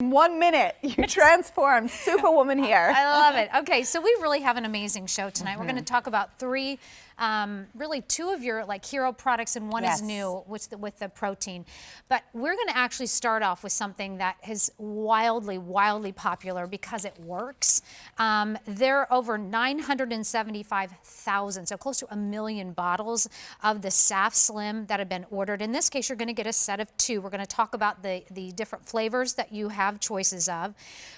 in 1 minute, you transformed. Superwoman here. I love it. Okay, so we really have an amazing show tonight. We're going to talk about three, really two of your like hero products, and one is new with the protein. But we're going to actually start off with something that is wildly popular because it works. There are over 975,000, so close to 1 million bottles of the SafSlim that have been ordered. In this case, you're going to get a set of 2. We're going to talk about the different flavors that you have choices of,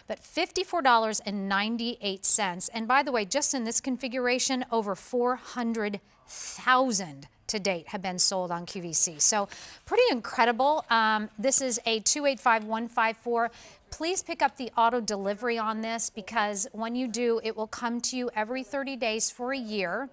but $54.98. And by the way, just in this configuration, over 400,000 to date have been sold on QVC. So pretty incredible. This is a 285154. Please pick up the auto delivery on this, because when you do, it will come to you every 30 days for a year.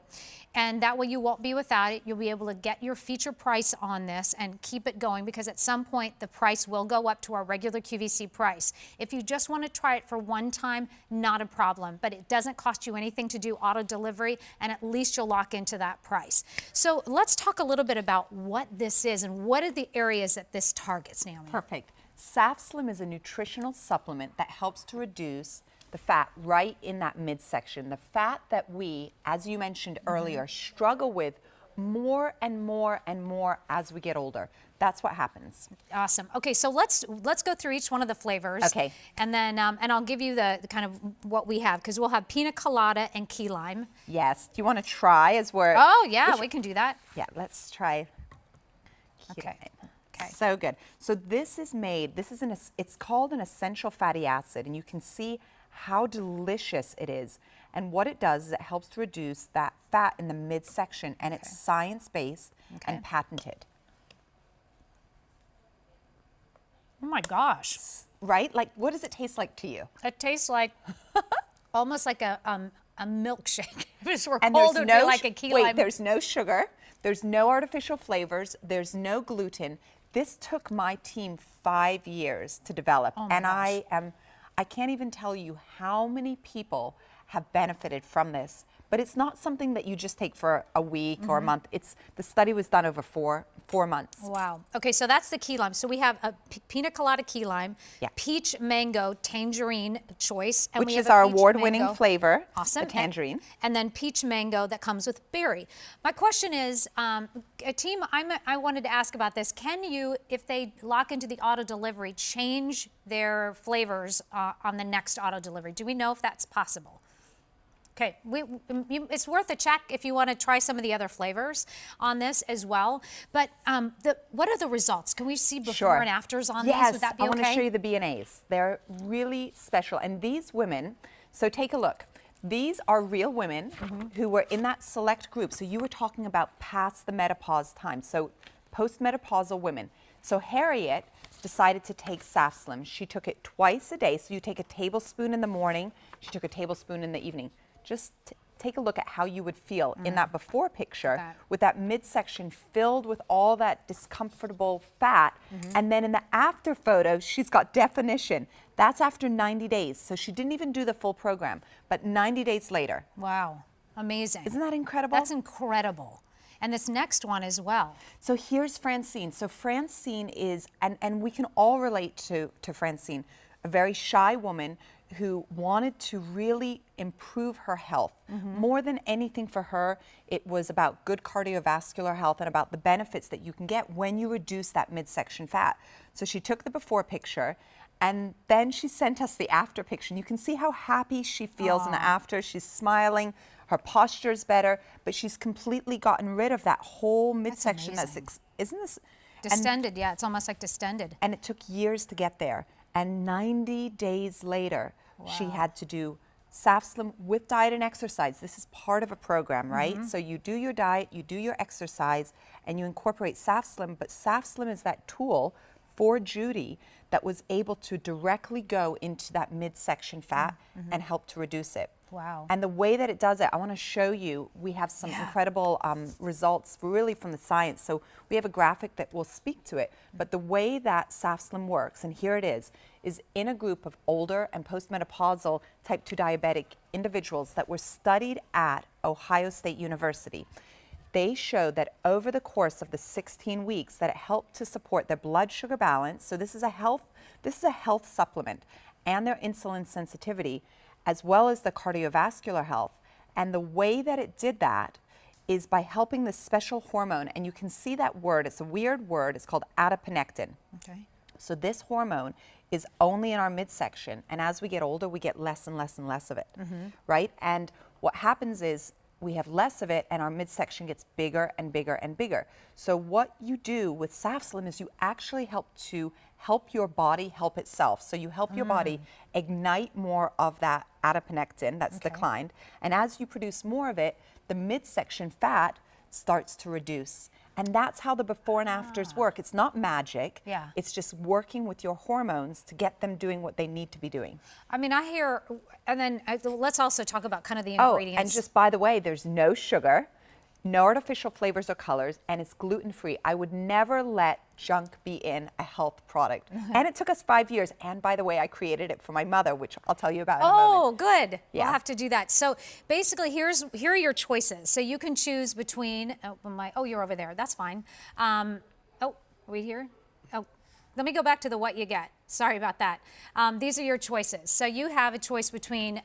And that way you won't be without it. You'll be able to get your feature price on this and keep it going, because at some point the price will go up to our regular QVC price. If you just want to try it for one time, not a problem, but it doesn't cost you anything to do auto delivery, and at least you'll lock into that price. So let's talk a little bit about what this is and what are the areas that this targets, Naomi. Perfect. SafSlim is a nutritional supplement that helps to reduce the fat right in that midsection. The fat that we, as you mentioned earlier, struggle with more and more and more as we get older. That's what happens. Awesome. Okay, so let's go through each one of the flavors. Okay. And then and I'll give you the kind of what we have, because we'll have pina colada and key lime. Yes. Do you want to try as we're... Oh yeah, we can do that. Yeah, let's try. Okay. Okay. So good. So this is made, it's called an essential fatty acid, and you can see how delicious it is. And what it does is it helps to reduce that fat in the midsection, and it's science-based and patented. Oh my gosh. Right? Like, what does it taste like to you? It tastes like almost like a milkshake. If it were And cold, there's it would no be like a key lime. Wait, there's no sugar, there's no artificial flavors, there's no gluten. This took my team 5 years to develop, and I can't even tell you how many people have benefited from this. But it's not something that you just take for a week or a month. The study was done over four months. Wow. Okay, so that's the key lime. So we have a pina colada key lime, peach mango tangerine choice, and which we have is our a peach award-winning mango. flavor, Awesome. the tangerine. And then peach mango that comes with berry. My question is, team, I wanted to ask about this. Can you, if they lock into the auto delivery, change their flavors on the next auto delivery? Do we know if that's possible? Okay, it's worth a check if you want to try some of the other flavors on this as well. But what are the results? Can we see before and afters on these? Would that be okay? I want to show you the B&As. They're really special. And these women, so take a look. These are real women who were in that select group. So you were talking about past the menopause time. So postmenopausal women. So Harriet decided to take SafSlim. She took it twice a day. So you take a tablespoon in the morning. She took a tablespoon in the evening. Just take a look at how you would feel in that before picture with that midsection filled with all that discomfortable fat. And then in the after photo, she's got definition. That's after 90 days. So she didn't even do the full program, but 90 days later. Wow, amazing. Isn't that incredible? That's incredible. And this next one as well. So here's Francine. So Francine is, and we can all relate to Francine, a very shy woman who wanted to really improve her health. More than anything for her, it was about good cardiovascular health and about the benefits that you can get when you reduce that midsection fat. So she took the before picture, and then she sent us the after picture. And you can see how happy she feels in the after. She's smiling, her posture's better, but she's completely gotten rid of that whole midsection. Isn't this? Distended, yeah, it's almost like distended. And it took years to get there. And 90 days later, she had to do SafSlim with diet and exercise. This is part of a program, right? So you do your diet, you do your exercise, and you incorporate SafSlim. But SafSlim is that tool for Judy that was able to directly go into that midsection fat and help to reduce it. Wow. And the way that it does it, I want to show you, we have some incredible results really from the science. So we have a graphic that will speak to it. But the way that SafSlim works, and here it is in a group of older and postmenopausal type 2 diabetic individuals that were studied at Ohio State University. they showed that over the course of the 16 weeks that it helped to support their blood sugar balance. So this is a health supplement, and their insulin sensitivity, as well as the cardiovascular health. And the way that it did that is by helping this special hormone, and you can see that word, it's a weird word, it's called adiponectin. Okay. So this hormone is only in our midsection, and as we get older, we get less and less and less of it, right? And what happens is we have less of it, and our midsection gets bigger and bigger and bigger. So what you do with SafSlim is you actually help your body help itself. So you help your body ignite more of that adiponectin that's declined, and as you produce more of it, the midsection fat starts to reduce. And that's how the before and afters work. It's not magic. Yeah. It's just working with your hormones to get them doing what they need to be doing. I mean, I hear, and then let's also talk about kind of the Oh, ingredients. and just by the way, there's no sugar, no artificial flavors or colors, and it's gluten-free. I would never let junk be in a health product. And it took us 5 years. And by the way, I created it for my mother, which I'll tell you about in a moment. Oh, good. Yeah. We'll have to do that. So basically, here are your choices. So you can choose between, you're over there. That's fine. Are we here? Oh, let me go back to the what you get. Sorry about that. These are your choices. So you have a choice between,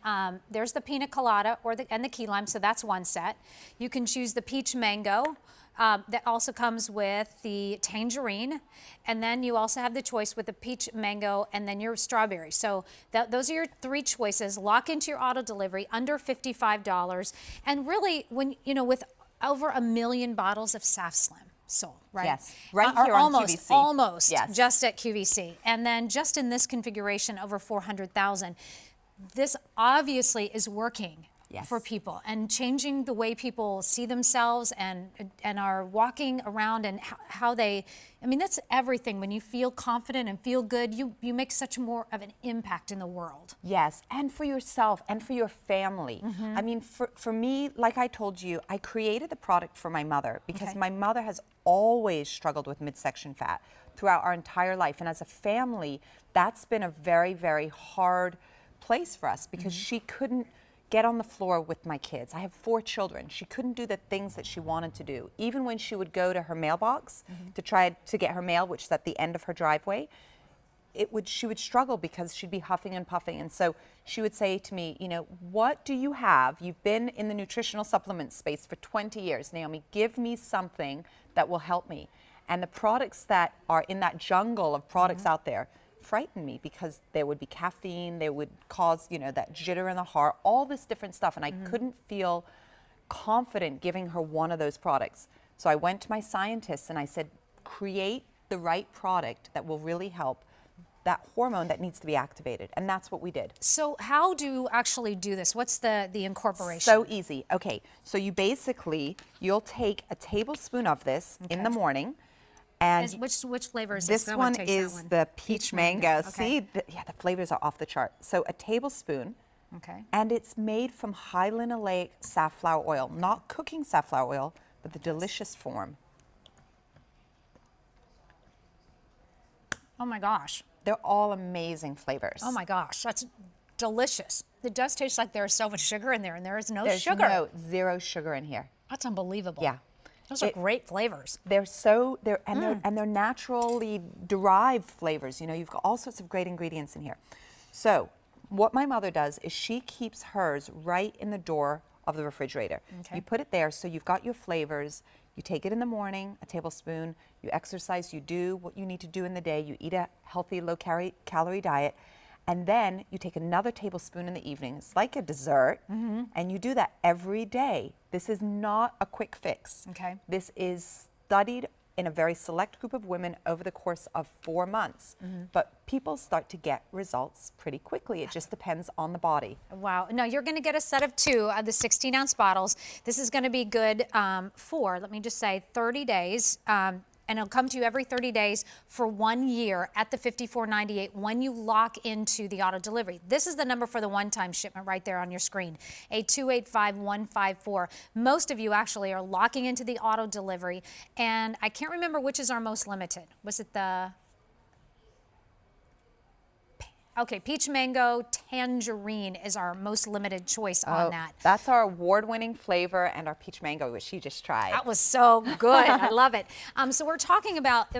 there's the pina colada and the key lime, so that's one set. You can choose the peach mango. That also comes with the tangerine, and then you also have the choice with the peach mango and then your strawberry. So those are your three choices. Lock into your auto delivery under $55, and really, with over 1 million bottles of SafSlim sold, right? Yes, right here on QVC. Almost, yes. Just at QVC, and then just in this configuration, over 400,000. This obviously is working. Yes. For people and changing the way people see themselves and are walking around and how they, I mean, that's everything. When you feel confident and feel good, you make such more of an impact in the world. Yes, and for yourself and for your family. I mean, for me, like I told you, I created the product for my mother because my mother has always struggled with midsection fat throughout our entire life. And as a family, that's been a very, very hard place for us because she couldn't get on the floor with my kids. I have 4 children. She couldn't do the things that she wanted to do. Even when she would go to her mailbox to try to get her mail, which is at the end of her driveway, she would struggle because she'd be huffing and puffing. And so she would say to me, what do you have? You've been in the nutritional supplement space for 20 years. Naomi, give me something that will help me. And the products that are in that jungle of products out there frightened me because there would be caffeine, they would cause, that jitter in the heart, all this different stuff. And I couldn't feel confident giving her one of those products. So I went to my scientists and I said, create the right product that will really help that hormone that needs to be activated. And that's what we did. So how do you actually do this? What's the incorporation? So easy. Okay, so you'll take a tablespoon of this in the morning. And which flavor is this? This one is the peach mango. Okay. See, the flavors are off the chart. So a tablespoon. Okay. And it's made from high linoleic safflower oil, not cooking safflower oil, but the delicious form. Oh my gosh. They're all amazing flavors. Oh my gosh, that's delicious. It does taste like there is so much sugar in there, and there is no There's sugar. Zero sugar in here. That's unbelievable. Yeah. Those are great flavors. They're naturally derived flavors. You've got all sorts of great ingredients in here. So what my mother does is she keeps hers right in the door of the refrigerator. Okay. You put it there so you've got your flavors. You take it in the morning, a tablespoon. You exercise, you do what you need to do in the day. You eat a healthy, low-calorie diet. And then you take another tablespoon in the evening. It's like a dessert. And you do that every day. This is not a quick fix. Okay. This is studied in a very select group of women over the course of 4 months. But people start to get results pretty quickly. It just depends on the body. Wow. No, you're going to get a set of 2 of the 16-ounce bottles. This is going to be good for, let me just say, 30 days. And it'll come to you every 30 days for 1 year at the $54.98 when you lock into the auto delivery. This is the number for the one-time shipment right there on your screen, 8285154. Most of you actually are locking into the auto delivery, and I can't remember which is our most limited. Was it the Okay, peach mango tangerine is our most limited choice on that. That's our award-winning flavor and our peach mango, which she just tried. That was so good. I love it. So we're talking about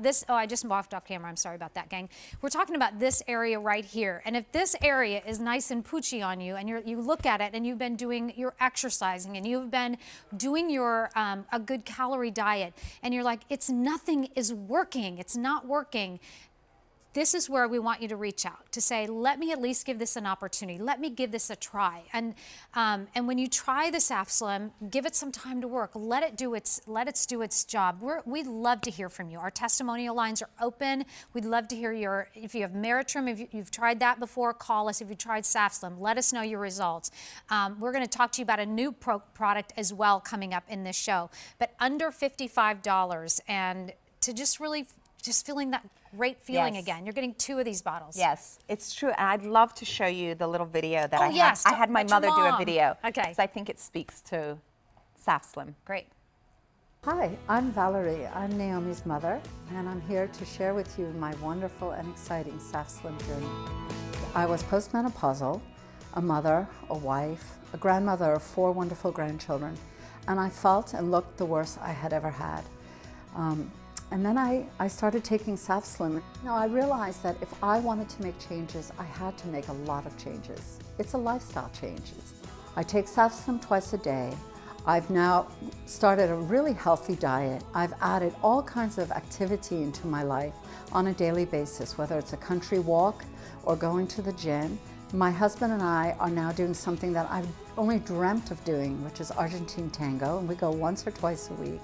this. Oh, I just walked off camera. I'm sorry about that, gang. We're talking about this area right here. And if this area is nice and poochy on you, and you look at it, and you've been doing your exercising, and you've been doing your a good calorie diet, and you're like, nothing is working. It's not working. This is where we want you to reach out to say, let me at least give this an opportunity. Let me give this a try. And when you try the SafSlim, give it some time to work. Let it do its job. We'd love to hear from you. Our testimonial lines are open. We'd love to hear if you have Meritrum, if you've tried that before, call us. If you tried SafSlim, let us know your results. We're going to talk to you about a new product as well coming up in this show. But under $55, and to just feeling that great feeling again. You're getting 2 of these bottles. Yes, it's true. And I'd love to show you the little video that I had my mother do a video. Okay. Because I think it speaks to SafSlim. Great. Hi, I'm Valerie. I'm Naomi's mother, and I'm here to share with you my wonderful and exciting SafSlim journey. I was postmenopausal, a mother, a wife, a grandmother of 4 wonderful grandchildren, and I felt and looked the worst I had ever had. And then I started taking SafSlim. Now I realized that if I wanted to make changes, I had to make a lot of changes. It's a lifestyle change. I take SafSlim twice a day. I've now started a really healthy diet. I've added all kinds of activity into my life on a daily basis, whether it's a country walk or going to the gym. My husband and I are now doing something that I've only dreamt of doing, which is Argentine tango, and we go once or twice a week.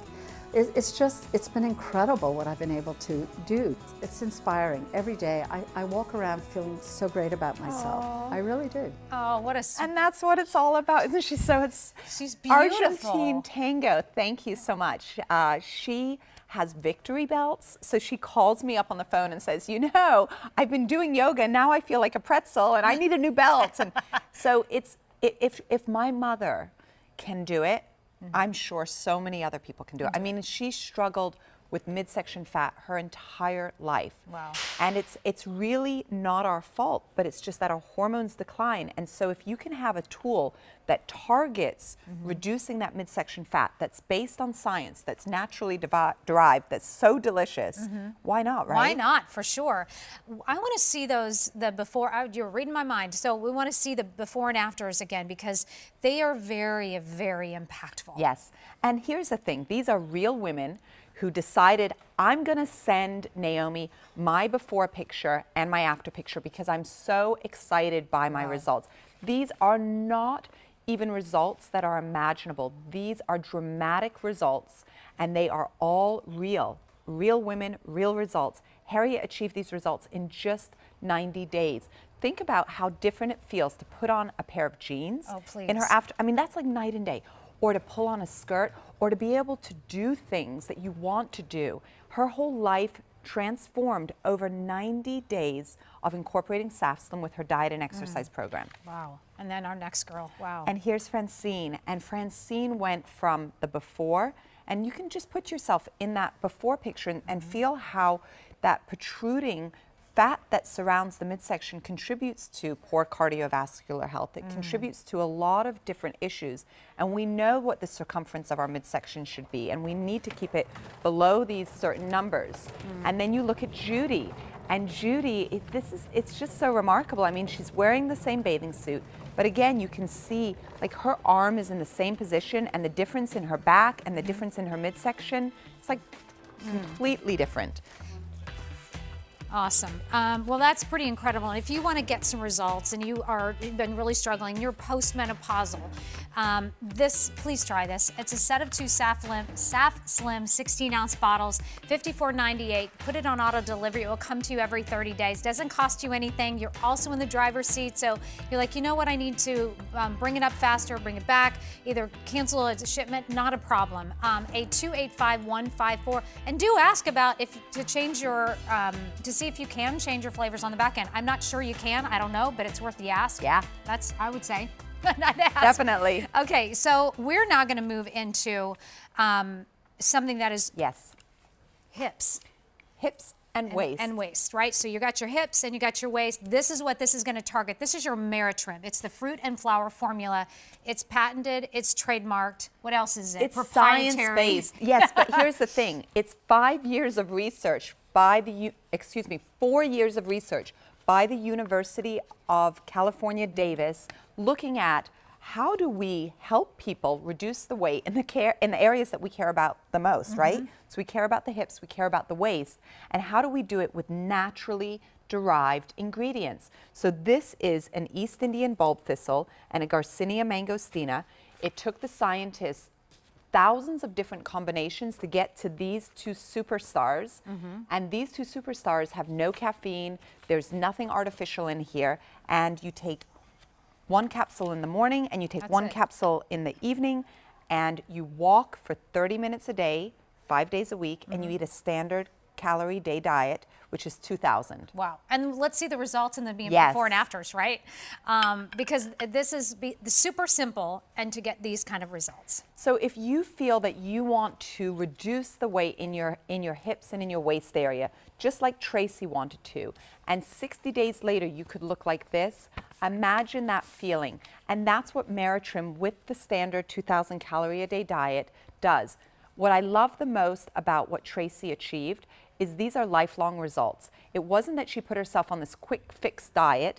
It's been incredible what I've been able to do. It's inspiring. Every day I walk around feeling so great about myself. Aww. I really do. Oh, what a... And that's what it's all about, isn't she? So she's beautiful. Argentine tango. Thank you so much. She has victory belts. So she calls me up on the phone and says, I've been doing yoga and now I feel like a pretzel and I need a new belt. And so if my mother can do it, I'm sure so many other people can do it. I mean, she struggled with midsection fat her entire life. Wow. And it's really not our fault, but it's just that our hormones decline. And so if you can have a tool that targets reducing that midsection fat, that's based on science, that's naturally derived, that's so delicious, why not, right? Why not, for sure. I want to see the before, you're reading my mind, so we want to see the before and afters again because they are very, very impactful. Yes, and here's the thing, these are real women who decided, I'm gonna send Naomi my before picture and my after picture because I'm so excited by my results. These are not even results that are imaginable. These are dramatic results and they are all real. Real women, real results. Harriet achieved these results in just 90 days. Think about how different it feels to put on a pair of jeans in her after, I mean, that's like night and day. Or to pull on a skirt, or to be able to do things that you want to do. Her whole life transformed over 90 days of incorporating SafSlim with her diet and exercise program. Wow. And then our next girl, wow. And here's Francine. And Francine went from the before, and you can just put yourself in that before picture and feel how that protruding fat that surrounds the midsection contributes to poor cardiovascular health. It contributes to a lot of different issues. And we know what the circumference of our midsection should be, and we need to keep it below these certain numbers. And then you look at Judy, and Judy, it's just so remarkable. I mean, she's wearing the same bathing suit, but again, you can see like her arm is in the same position, and the difference in her back and the difference in her midsection, it's like completely different. Awesome. Well, that's pretty incredible. And if you want to get some results and you've been really struggling, you're postmenopausal, please try this. It's a set of 2 SafSlim 16-ounce bottles, $54.98. Put it on auto delivery. It will come to you every 30 days. Doesn't cost you anything. You're also in the driver's seat. So you're like, you know what? I need to bring it up faster, bring it back, either cancel a shipment, not a problem. A 285154. And do ask about to change your, to see if you can change your flavors on the back end. I'm not sure you can. I don't know, but it's worth the ask. Yeah. That's, I would say. Definitely. Okay, so we're now going to move into something that is yes, hips. Hips And waist. And waist, right? So you got your hips and you got your waist. This is what this is going to target. This is your Meritrim. It's the fruit and flower formula. It's patented. It's trademarked. What else is it? It's proprietary. science-based. Yes, but here's the thing. It's 5 years of research by the, 4 years of research by the University of California, Davis, looking at how do we help people reduce the weight in the areas that we care about the most, right? So we care about the hips, we care about the waist, and how do we do it with naturally derived ingredients? So this is an East Indian bulb thistle and a Garcinia mangostina. It took the scientists thousands of different combinations to get to these two superstars. And these two superstars have no caffeine. There's nothing artificial in here. And you take one capsule in the morning and you take That's one it. capsule in the evening, and you walk for 30 minutes a day, 5 days a week, and you eat a standard calorie day diet, which is 2,000. Wow. And let's see the results in the Yes. before and afters, right? Because this is super simple and to get these kind of results. So if you feel that you want to reduce the weight in your hips and in your waist area, just like Tracy wanted to, and 60 days later you could look like this, imagine that feeling. And that's what Meritrim with the standard 2,000 calorie a day diet does. What I love the most about what Tracy achieved is these are lifelong results. It wasn't that she put herself on this quick fix diet